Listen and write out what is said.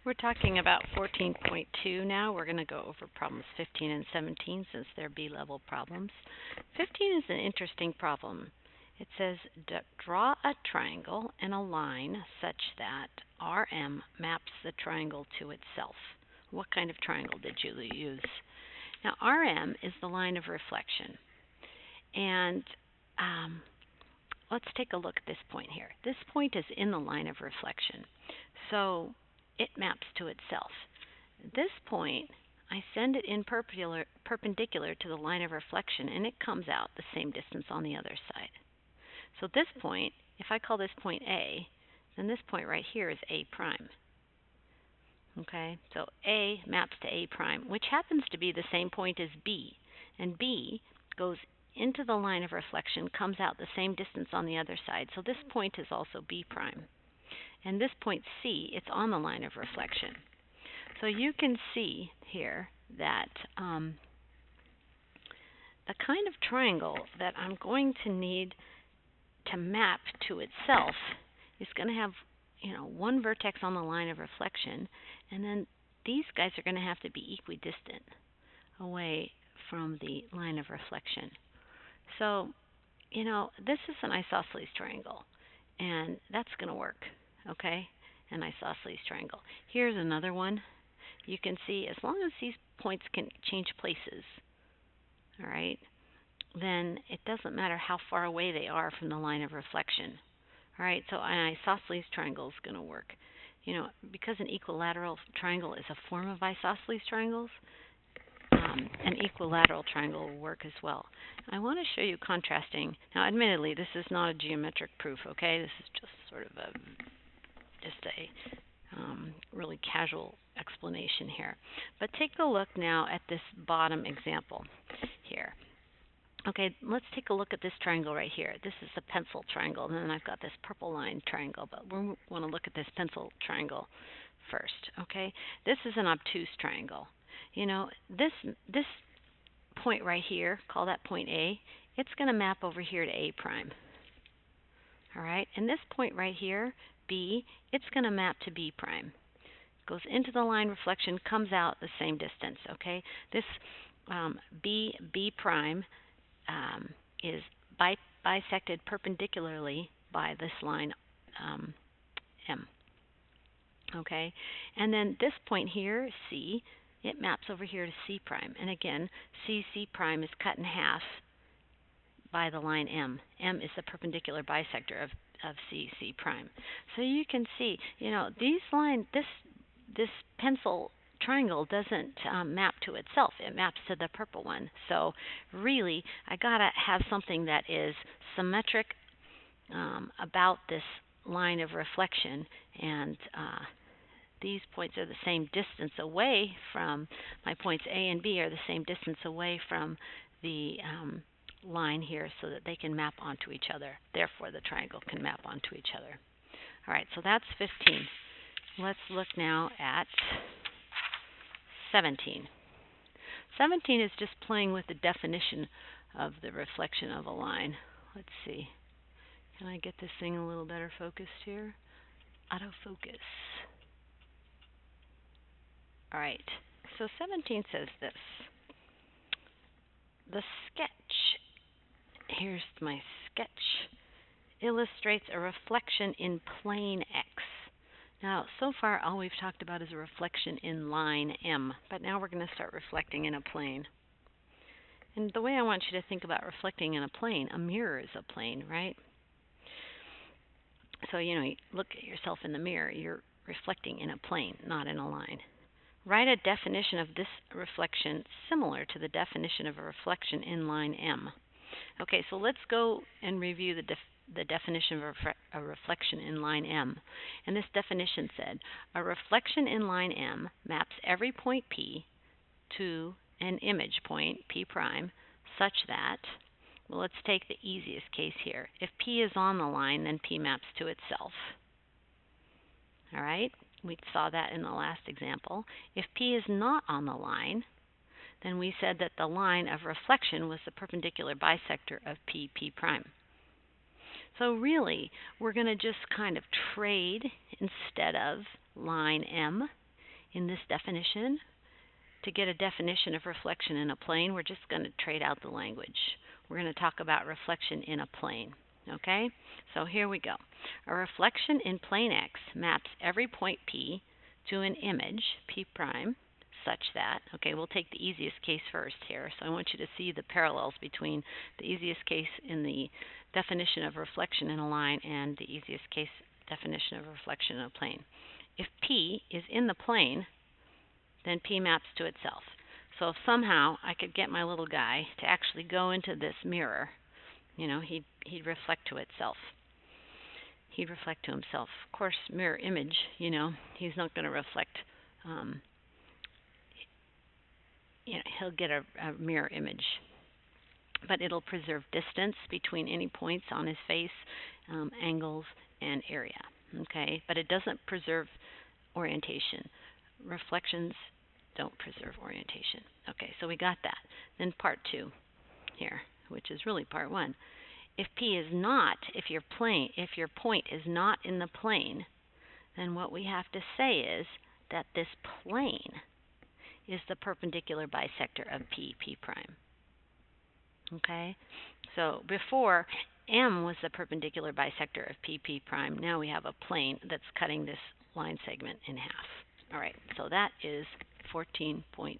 We're talking about 14.2 now. We're going to go over problems 15 and 17 since they're B-level problems. 15 is an interesting problem. It says, draw a triangle and a line such that RM maps the triangle to itself. What kind of triangle did you use? Now, RM is the line of reflection. And let's take a look at this point here. This point is in the line of reflection. So it maps to itself. This point, I send it in perpendicular to the line of reflection, and it comes out the same distance on the other side. So this point, if I call this point A, then this point right here is A prime. Okay, so A maps to A prime, which happens to be the same point as B. And B goes into the line of reflection, comes out the same distance on the other side. So this point is also B prime. And this point C, it's on the line of reflection. So you can see here that the kind of triangle that I'm going to need to map to itself is going to have, one vertex on the line of reflection, and then these guys are going to have to be equidistant away from the line of reflection. So, this is an isosceles triangle, and that's going to work. Okay, an isosceles triangle. Here's another one. You can see as long as these points can change places, all right, then it doesn't matter how far away they are from the line of reflection. All right, so an isosceles triangle is going to work. Because an equilateral triangle is a form of isosceles triangles, an equilateral triangle will work as well. I want to show you contrasting. Now, admittedly, this is not a geometric proof, okay? This is just sort of a really casual explanation here. But take a look now at this bottom example here. Okay, let's take a look at this triangle right here. This is a pencil triangle, and then I've got this purple line triangle, but we want to look at this pencil triangle first, okay? This is an obtuse triangle. This point right here, call that point A, it's going to map over here to A prime. All right, and this point right here, B, it's going to map to B prime. Goes into the line reflection, comes out the same distance, okay? This B prime is bisected perpendicularly by this line M, okay? And then this point here, C, it maps over here to C prime. And again, C prime is cut in half by the line M. M is the perpendicular bisector of C prime. So you can see, these lines, this pencil triangle doesn't map to itself. It maps to the purple one. So really, I gotta have something that is symmetric about this line of reflection, and these points are the same distance away from, my points A and B are the same distance away from the line here so that they can map onto each other. Therefore, the triangle can map onto each other. All right, so that's 15. Let's look now at 17. 17 is just playing with the definition of the reflection of a line. Let's see. Can I get this thing a little better focused here? Autofocus. All right, so 17 says this. The sketch, here's my sketch, illustrates a reflection in plane X. Now, so far, all we've talked about is a reflection in line M, but now we're going to start reflecting in a plane. And the way I want you to think about reflecting in a plane, a mirror is a plane, right? So, you look at yourself in the mirror, you're reflecting in a plane, not in a line. Write a definition of this reflection similar to the definition of a reflection in line M. Okay, so let's go and review the definition of a reflection in line M. And this definition said, a reflection in line M maps every point P to an image point, P prime, such that, well, let's take the easiest case here. If P is on the line, then P maps to itself. All right? We saw that in the last example. If P is not on the line, then we said that the line of reflection was the perpendicular bisector of P prime. So really, we're going to just kind of trade instead of line M in this definition, to get a definition of reflection in a plane, we're just going to trade out the language. We're going to talk about reflection in a plane. Okay? So here we go. A reflection in plane X maps every point P to an image, P prime, such that, okay, we'll take the easiest case first here. So I want you to see the parallels between the easiest case in the definition of reflection in a line and the easiest case definition of reflection in a plane. If P is in the plane, then P maps to itself. So if somehow I could get my little guy to actually go into this mirror, you know, he'd reflect to itself. He'd reflect to himself. Of course, mirror image, you know, he's not going to reflect, you know, he'll get a mirror image. But it'll preserve distance between any points on his face, angles, and area. Okay, but it doesn't preserve orientation. Reflections don't preserve orientation. Okay, so we got that. Then part 2 here, which is really part 1. If P is not, if your point is not in the plane, then what we have to say is that this plane is the perpendicular bisector of P prime. Okay, so before M was the perpendicular bisector of P prime, now we have a plane that's cutting this line segment in half. All right, so that is 14.2.